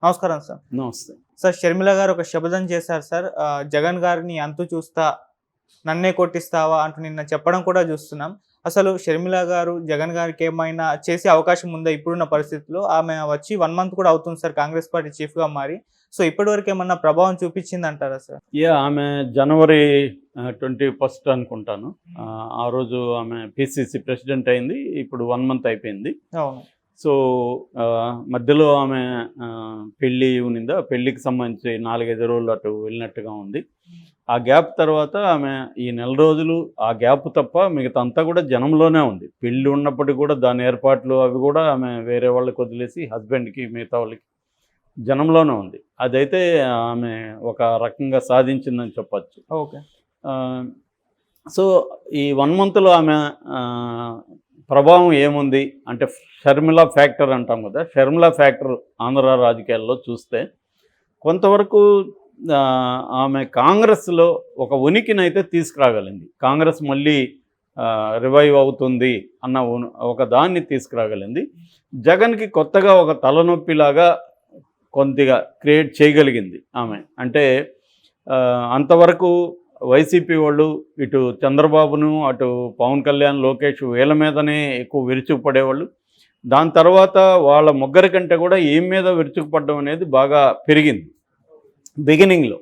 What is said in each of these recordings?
నమస్కారం సార్. నమస్తే. సార్ షర్మిల గారు ఒక శపథం చేశారు సార్. జగన్ గారిని అంతు చూస్తా, నన్నే కొట్టిస్తావా అంటూ నిన్న చెప్పడం కూడా చూస్తున్నాం. అసలు షర్మిల గారు జగన్ గారికి ఏమైనా చేసే అవకాశం ఉందా ఇప్పుడున్న పరిస్థితుల్లో? ఆమె వచ్చి 1 మంత్ కూడా అవుతుంది సార్ కాంగ్రెస్ పార్టీ చీఫ్‌గా మారి. సో ఇప్పటివరకు ఏమన్నా ప్రభావం చూపించిందంటారా సార్? ఆమె జనవరి 21 అనుకుంటాను. ఆ రోజు ఆమె పిసిసి ప్రెసిడెంట్ అయింది. ఇప్పుడు 1 మంత్ అయిపోయింది. అవును. సో మధ్యలో ఆమె పెళ్ళి ఉన్నిందా, పెళ్ళికి సంబంధించి 4-5 రోజులు అటు వెళ్ళినట్టుగా ఉంది. ఆ గ్యాప్ తర్వాత ఆమె ఈ నెల రోజులు ఆ గ్యాప్ తప్ప మిగతా అంతా కూడా జనంలోనే ఉంది. పెళ్ళి ఉన్నప్పటికీ కూడా దాని ఏర్పాట్లు అవి కూడా ఆమె వేరే వాళ్ళకి వదిలేసి హస్బెండ్కి మిగతా వాళ్ళకి జనంలోనే ఉంది. అదైతే ఆమె ఒక రకంగా సాధించిందని చెప్పచ్చు. ఓకే. సో ఈ 1 మంత్లో ఆమె ప్రభావం ఏముంది అంటే షర్మిల ఫ్యాక్టర్ అంటాం కదా. షర్మిల ఫ్యాక్టర్ ఆంధ్ర రాజకీయాల్లో చూస్తే కొంతవరకు ఆమె కాంగ్రెస్లో ఒక ఉనికినైతే తీసుకురాగలిగింది. కాంగ్రెస్ మళ్ళీ రివైవ్ అవుతుంది అన్న ఒక దాన్ని తీసుకురాగలిగింది. జగన్కి కొత్తగా ఒక తలనొప్పిలాగా కొద్దిగా క్రియేట్ చేయగలిగింది ఆమె. అంటే అంతవరకు వైసీపీ వాళ్ళు ఇటు చంద్రబాబును, అటు పవన్ కళ్యాణ్, లోకేష్ వీళ్ళ మీదనే ఎక్కువ విరుచుకుపడేవాళ్ళు. దాని తర్వాత వాళ్ళ ముగ్గురి కంటే కూడా ఏం మీద విరుచుకుపడడం అనేది బాగా పెరిగింది బిగినింగ్లో.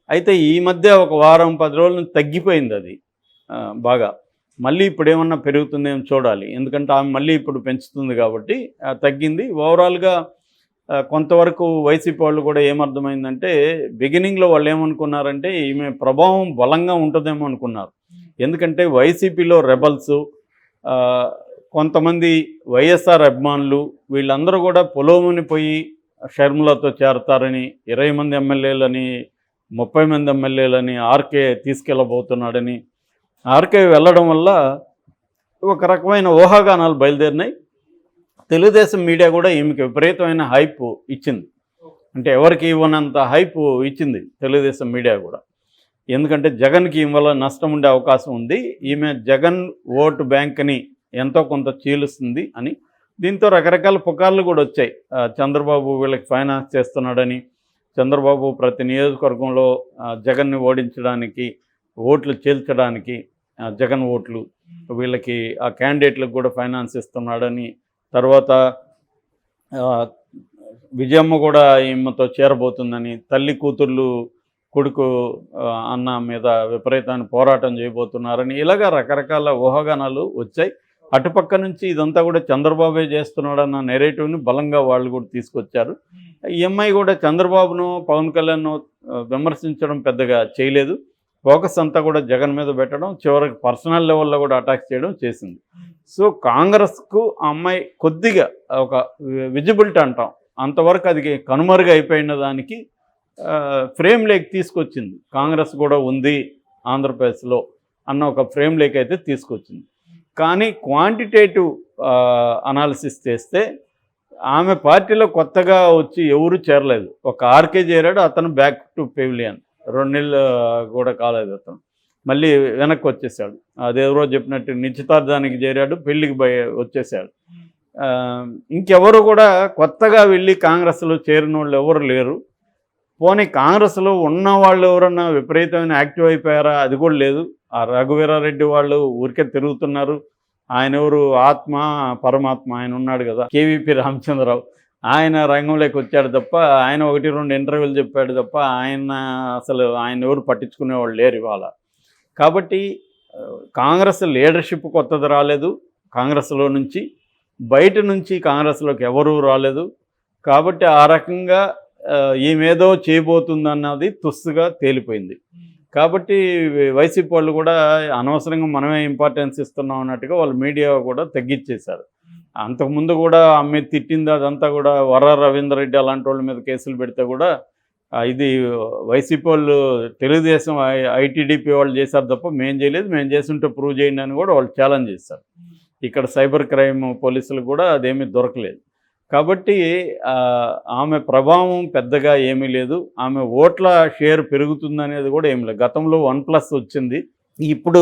అయితే ఈ మధ్య ఒక వారం 10 రోజుల నుంచి తగ్గిపోయింది అది బాగా. మళ్ళీ ఇప్పుడు ఏమన్నా పెరుగుతుందేమో చూడాలి. ఎందుకంటే ఆమె మళ్ళీ ఇప్పుడు పెంచుతుంది కాబట్టి తగ్గింది. ఓవరాల్గా కొంతవరకు వైసీపీ వాళ్ళు కూడా ఏమర్థమైందంటే బిగినింగ్లో వాళ్ళు ఏమనుకున్నారంటే ఈమె ప్రభావం బలంగా ఉంటుందేమో అనుకున్నారు. ఎందుకంటే వైసీపీలో రెబల్స్, కొంతమంది వైఎస్ఆర్ అభిమానులు వీళ్ళందరూ కూడా పొలోముని పోయి షర్మిలతో చేరతారని, 20 మంది ఎమ్మెల్యేలని, 30 మంది ఎమ్మెల్యేలని ఆర్కే తీసుకెళ్ళబోతున్నాడని, ఆర్కే వెళ్ళడం వల్ల ఒక రకమైన ఊహాగానాలు బయలుదేరినాయి. తెలుగుదేశం మీడియా కూడా ఈమెకి విపరీతమైన హైప్ ఇచ్చింది. అంటే ఎవరికి ఇవ్వనంత హైప్ ఇచ్చింది తెలుగుదేశం మీడియా కూడా. ఎందుకంటే జగన్కి ఈమె వల్ల నష్టం ఉండే అవకాశం ఉంది, ఈమె జగన్ ఓటు బ్యాంక్ని ఎంతో కొంత చీలుస్తుంది అని. దీంతో రకరకాల పుకార్లు కూడా వచ్చాయి. చంద్రబాబు వీళ్ళకి ఫైనాన్స్ చేస్తున్నాడని, చంద్రబాబు ప్రతి నియోజకవర్గంలో జగన్ని ఓడించడానికి, ఓట్లు చీల్చడానికి, జగన్ ఓట్లు వీళ్ళకి ఆ క్యాండిడేట్లకు కూడా ఫైనాన్స్ ఇస్తున్నాడని, తర్వాత విజయమ్మ కూడా ఈమెతో చేరబోతుందని, తల్లి కూతుర్లు కొడుకు అన్న మీద విపరీతమైన పోరాటం చేయబోతున్నారని, ఇలాగా రకరకాల ఊహాగానాలు వచ్చాయి. అటుపక్క నుంచి ఇదంతా కూడా చంద్రబాబే చేస్తున్నాడన్న నెరేటివ్ని బలంగా వాళ్ళు కూడా తీసుకొచ్చారు. ఈ అమ్మాయి కూడా చంద్రబాబును, పవన్ కళ్యాణ్ను విమర్శించడం పెద్దగా చేయలేదు. ఫోకస్ అంతా కూడా జగన్ మీద పెట్టడం, చివరికి పర్సనల్ లెవెల్లో కూడా అటాక్ చేయడం చేసింది. సో కాంగ్రెస్కు ఆ అమ్మాయి కొద్దిగా ఒక విజిబిలిటీ అంటాం, అంతవరకు అది కనుమరుగు అయిపోయిన దానికి ఫ్రేమ్ లేక్ తీసుకొచ్చింది. కాంగ్రెస్ కూడా ఉంది ఆంధ్రప్రదేశ్లో అన్న ఒక ఫ్రేమ్ లేక్ అయితే తీసుకొచ్చింది. కానీ క్వాంటిటేటివ్ అనాలిసిస్ చేస్తే ఆమె పార్టీలో కొత్తగా వచ్చి ఎవరు చేరలేదు. ఒక ఆర్కే చేరాడు, అతను బ్యాక్ టు పెవిలియన్. 2 నెలలు కూడా కాలేదు, అతను మళ్ళీ వెనక్కి వచ్చేసాడు. అదెవరో చెప్పినట్టు నిశ్చితార్థానికి చేరాడు, పెళ్ళికి వచ్చేసాడు. ఇంకెవరు కూడా కొత్తగా వెళ్ళి కాంగ్రెస్లో చేరిన వాళ్ళు ఎవరు లేరు. పోనీ కాంగ్రెస్లో ఉన్న వాళ్ళు ఎవరన్నా విపరీతమైన యాక్టివ్ అయిపోయారా, అది కూడా లేదు. ఆ రఘువీరారెడ్డి వాళ్ళు ఊరికే తిరుగుతున్నారు. ఆయన ఎవరు, ఆత్మ పరమాత్మ ఆయన ఉన్నాడు కదా, కేవీపీ రామచంద్రరావు, ఆయన రంగంలోకి వచ్చాడు తప్ప, ఆయన 1-2 ఇంటర్వ్యూలు చెప్పాడు తప్ప ఆయన ఎవరు పట్టించుకునేవాళ్ళు లేరు ఇవాళ. కాబట్టి కాంగ్రెస్ లీడర్షిప్ కొత్తది రాలేదు, కాంగ్రెస్లో నుంచి బయట నుంచి కాంగ్రెస్లోకి ఎవరూ రాలేదు. కాబట్టి ఆ రకంగా ఈమెదో చేయబోతుందన్నది తుస్సుగా తేలిపోయింది. కాబట్టి వైసీపీ వాళ్ళు కూడా అనవసరంగా మనమే ఇంపార్టెన్స్ ఇస్తున్నాం అన్నట్టుగా వాళ్ళు మీడియా కూడా తగ్గించేశారు. అంతకుముందు కూడా ఆమె తిట్టింది అదంతా కూడా వర రవీందర్ రెడ్డి అలాంటి వాళ్ళ మీద కేసులు పెడితే కూడా ఇది వైసీపీ వాళ్ళు, తెలుగుదేశం ఐటీడీపీ వాళ్ళు చేశారు తప్ప మేము చేయలేదు, మేము చేస్తుంటే ప్రూవ్ చేయండి అని కూడా వాళ్ళు ఛాలెంజ్ చేశారు. ఇక్కడ సైబర్ క్రైమ్ పోలీసులకు కూడా అదేమీ దొరకలేదు. కాబట్టి ఆమె ప్రభావం పెద్దగా ఏమీ లేదు. ఆమె ఓట్ల షేర్ పెరుగుతుందనేది కూడా ఏమి లేదు. గతంలో 1+ వచ్చింది, ఇప్పుడు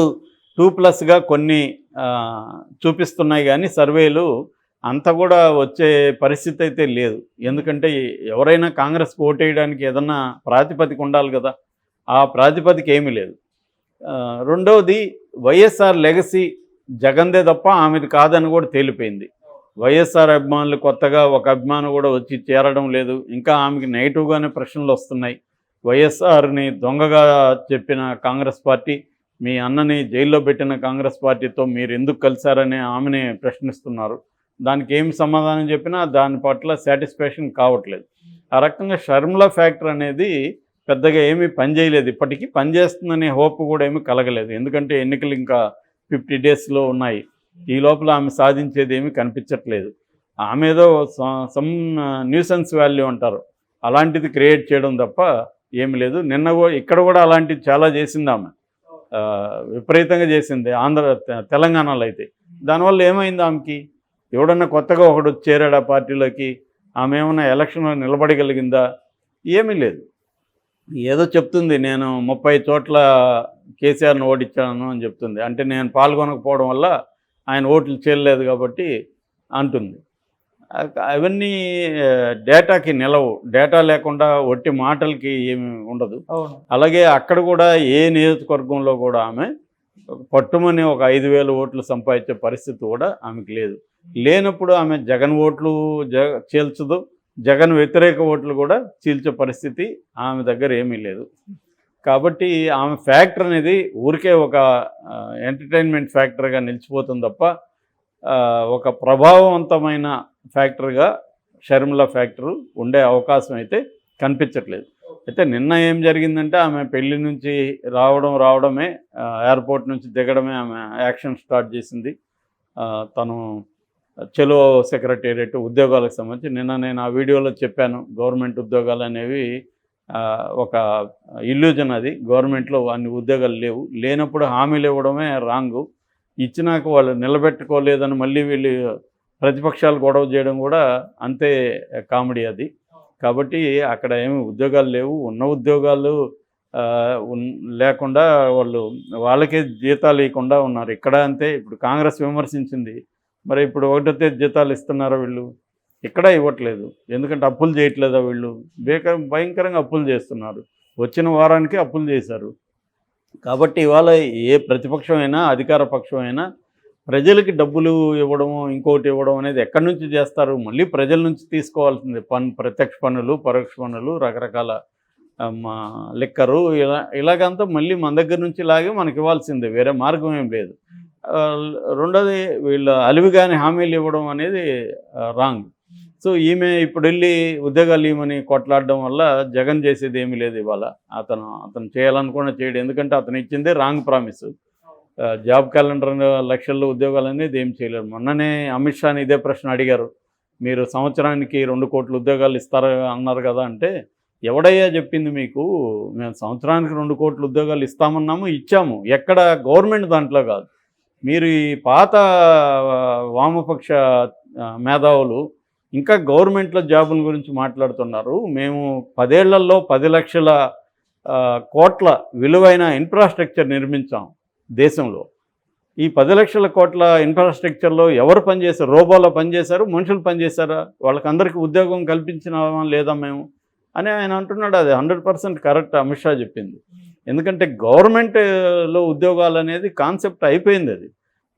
2+గా కొన్ని చూపిస్తున్నాయి. కానీ సర్వేలు అంత కూడా వచ్చే పరిస్థితి అయితే లేదు. ఎందుకంటే ఎవరైనా కాంగ్రెస్కి ఓటేయడానికి ఏదన్నా ప్రాతిపదిక ఉండాలి కదా, ఆ ప్రాతిపదిక ఏమీ లేదు. రెండవది వైఎస్ఆర్ లెగసీ జగన్దే తప్ప ఆమెది కాదని కూడా తేలిపోయింది. వైఎస్ఆర్ అభిమానులు కొత్తగా ఒక అభిమాని కూడా వచ్చి చేరడం లేదు. ఇంకా ఆమెకి నెగిటివ్గానే ప్రశ్నలు వస్తున్నాయి. వైఎస్ఆర్ని దొంగగా చెప్పిన కాంగ్రెస్ పార్టీ, మీ అన్నని జైల్లో పెట్టిన కాంగ్రెస్ పార్టీతో మీరు ఎందుకు కలిశారని ఆమెని ప్రశ్నిస్తున్నారు. దానికి ఏమి సమాధానం చెప్పినా దాని పట్ల సాటిస్ఫాక్షన్ కావట్లేదు. ఆ రకంగా షర్మిల ఫ్యాక్టర్ అనేది పెద్దగా ఏమీ పనిచేయలేదు. ఇప్పటికీ పనిచేస్తుందనే హోప్ కూడా ఏమీ కలగలేదు. ఎందుకంటే ఎన్నికలు ఇంకా 50 డేస్లో ఉన్నాయి. ఈ లోపల ఆమె సాధించేది ఏమీ కనిపించట్లేదు. ఆమె ఏదో సమ్ న్యూసెన్స్ వాల్యూ అంటారు, అలాంటిది క్రియేట్ చేయడం తప్ప ఏమి లేదు. నిన్న ఇక్కడ కూడా అలాంటిది చాలా చేసింది ఆమె, విపరీతంగా చేసింది తెలంగాణలో అయితే. దానివల్ల ఏమైంది ఆమెకి? ఎవడన్నా కొత్తగా ఒకడు చేరాడు ఆ పార్టీలోకి, ఆమె ఏమన్నా ఎలక్షన్లో నిలబడగలిగిందా? ఏమీ లేదు. ఏదో చెప్తుంది, నేను 30 చోట్ల కేసీఆర్ని ఓడించాను అని చెప్తుంది. అంటే నేను పాల్గొనకపోవడం వల్ల ఆయన ఓట్లు చేయలేదు కాబట్టి అంటుంది. అవన్నీ డేటాకి నిలవు. డేటా లేకుండా ఒట్టి మాటలకి ఏమి ఉండదు. అలాగే అక్కడ కూడా ఏ నియోజకవర్గంలో కూడా ఆమె పట్టుమని ఒక 5,000 ఓట్లు సంపాదించే పరిస్థితి కూడా ఆమెకు లేదు. లేనప్పుడు ఆమె జగన్ ఓట్లు చీల్చదు, జగన్ వ్యతిరేక ఓట్లు కూడా చీల్చే పరిస్థితి ఆమె దగ్గర ఏమీ లేదు. కాబట్టి ఆమె ఫ్యాక్టర్ అనేది ఊరికే ఒక ఎంటర్టైన్మెంట్ ఫ్యాక్టర్గా నిలిచిపోతుంది తప్ప ఒక ప్రభావవంతమైన ఫ్యాక్టర్గా షర్మిల ఫ్యాక్టరు ఉండే అవకాశం అయితే కనిపించట్లేదు. అయితే నిన్న ఏం జరిగిందంటే ఆమె పెళ్లి నుంచి రావడమే, ఎయిర్పోర్ట్ నుంచి దిగడమే ఆమె యాక్షన్ స్టార్ట్ చేసింది. తను చెలో సెక్రటేరియట్ ఉద్యోగాలకు సంబంధించి నిన్న నేను ఆ వీడియోలో చెప్పాను, గవర్నమెంట్ ఉద్యోగాలు అనేవి ఒక ఇల్యూజన్. అది గవర్నమెంట్లో అన్ని ఉద్యోగాలు లేవు. లేనప్పుడు హామీలు ఇవ్వడమే రాంగు. ఇచ్చినాక వాళ్ళు నిలబెట్టుకోలేదని మళ్ళీ వీళ్ళు ప్రతిపక్షాలు గొడవ చేయడం కూడా అంతే కామెడీ అది. కాబట్టి అక్కడ ఏమి ఉద్యోగాలు లేవు. ఉన్న ఉద్యోగాలు లేకుండా వాళ్ళకే జీతాలు ఇవ్వకుండా ఉన్నారు. ఇక్కడ అంతే. ఇప్పుడు కాంగ్రెస్ విమర్శించింది, మరి ఇప్పుడు 1వ తేదీ జీతాలు ఇస్తున్నారా వీళ్ళు? ఇక్కడ ఇవ్వట్లేదు. ఎందుకంటే అప్పులు చేయట్లేదా వీళ్ళు? భయంకరంగా అప్పులు చేస్తున్నారు. వచ్చిన వారానికి అప్పులు చేశారు. కాబట్టి ఇవాళ ఏ ప్రతిపక్షమైనా అధికార పక్షమైనా ప్రజలకి డబ్బులు ఇవ్వడము, ఇంకోటి ఇవ్వడం అనేది ఎక్కడి నుంచి చేస్తారు? మళ్ళీ ప్రజల నుంచి తీసుకోవాల్సిందే. ప్రత్యక్ష పన్నులు, పరోక్ష పన్నులు, రకరకాల లిక్కరు, ఇలాగంతా మళ్ళీ మన దగ్గర నుంచి లాగే మనకి ఇవ్వాల్సిందే. వేరే మార్గం ఏం లేదు. రెండోది, వీళ్ళు అలివిగాని హామీలు ఇవ్వడం అనేది రాంగ్. సో ఈమె ఇప్పుడు వెళ్ళి ఉద్యోగాలు ఇవ్వమని కొట్లాడడం వల్ల జగన్ చేసేది ఏమీ లేదు. ఇవాళ అతను చేయాలనుకున్న చేయడు. ఎందుకంటే అతను ఇచ్చిందే రాంగ్ ప్రామిస్. జాబ్ క్యాలెండర్ లక్షల్లో ఉద్యోగాలు అనేది ఏం చేయలేరు. మొన్ననే అమిత్ షాని ఇదే ప్రశ్న అడిగారు, మీరు సంవత్సరానికి 2 కోట్ల ఉద్యోగాలు ఇస్తారు అన్నారు కదా. అంటే ఎవడయ్యా చెప్పింది మీకు? మేము సంవత్సరానికి 2 కోట్ల ఉద్యోగాలు ఇస్తామన్నాము, ఇచ్చాము. ఎక్కడ? గవర్నమెంట్ దాంట్లో కాదు. మీరు ఈ పాత వామపక్ష మేధావులు ఇంకా గవర్నమెంట్లో జాబుల గురించి మాట్లాడుతున్నారు. మేము 10 ఏళ్లలో 10 లక్షల కోట్ల విలువైన ఇన్ఫ్రాస్ట్రక్చర్ నిర్మించాం దేశంలో. ఈ 10 లక్షల కోట్ల ఇన్ఫ్రాస్ట్రక్చర్లో ఎవరు పనిచేశారు? రోబోలో పనిచేశారు, మనుషులు పనిచేశారా? వాళ్ళకందరికీ ఉద్యోగం కల్పించినామా లేదా మేము అని ఆయన అంటున్నాడు. అది 100% కరెక్ట్ అమిత్ షా చెప్పింది. ఎందుకంటే గవర్నమెంట్లో ఉద్యోగాలు అనేది కాన్సెప్ట్ అయిపోయింది. అది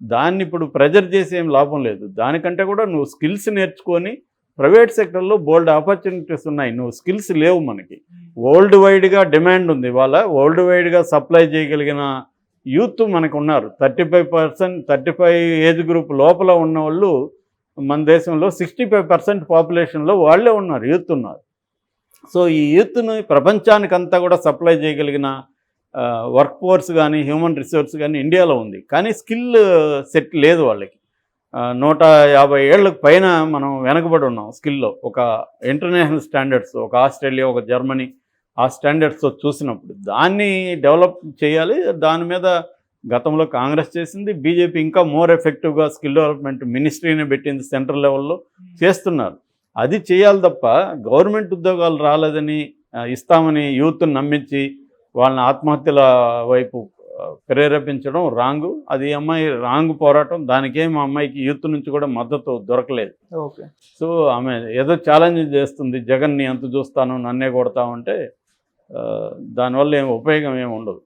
దాన్ని ఇప్పుడు ప్రెజర్ చేసి ఏం లాభం లేదు. దానికంటే కూడా నువ్వు స్కిల్స్ నేర్చుకొని ప్రైవేట్ సెక్టర్లో బోల్డ్ ఆపర్చునిటీస్ ఉన్నాయి. నువ్వు స్కిల్స్ లేవు. మనకి వరల్డ్ వైడ్గా డిమాండ్ ఉంది. ఇవాళ వరల్డ్ వైడ్గా సప్లై చేయగలిగిన యూత్ మనకు ఉన్నారు. 35 ఏజ్ గ్రూప్ లోపల ఉన్న వాళ్ళు మన దేశంలో 65% పాపులేషన్లో వాళ్ళే ఉన్నారు, యూత్ ఉన్నారు. సో ఈ యూత్ని ప్రపంచానికంతా కూడా సప్లై చేయగలిగిన వర్క్ ఫోర్స్ కానీ హ్యూమన్ రిసోర్స్ కానీ ఇండియాలో ఉంది. కానీ స్కిల్ సెట్ లేదు వాళ్ళకి. 150 ఏళ్ళకు పైన మనం వెనకబడి ఉన్నాం స్కిల్లో. ఒక ఇంటర్నేషనల్ స్టాండర్డ్స్, ఒక ఆస్ట్రేలియా, ఒక జర్మనీ, ఆ స్టాండర్డ్స్తో చూసినప్పుడు దాన్ని డెవలప్ చేయాలి. దాని మీద గతంలో కాంగ్రెస్ చేసింది. బీజేపీ ఇంకా మోర్ ఎఫెక్టివ్గా స్కిల్ డెవలప్మెంట్ మినిస్ట్రీని పెట్టింది, సెంట్రల్ లెవెల్లో చేస్తున్నారు. అది చేయాలి తప్ప గవర్నమెంట్ ఉద్యోగాలు రాలేదని ఇస్తామని యూత్ని నమ్మించి వాళ్ళని ఆత్మహత్యల వైపు ప్రేరేపించడం రాంగు. అది ఈ అమ్మాయి రాంగ్ పోరాటం. దానికేం ఆ అమ్మాయికి యూత్ నుంచి కూడా మద్దతు దొరకలేదు. ఓకే. సో ఆమె ఏదో ఛాలెంజ్ చేస్తుంది, జగన్ని ఎంత చూస్తాను నన్నే కొడతామంటే దానివల్ల ఏం ఉపయోగం ఏమి ఉండదు.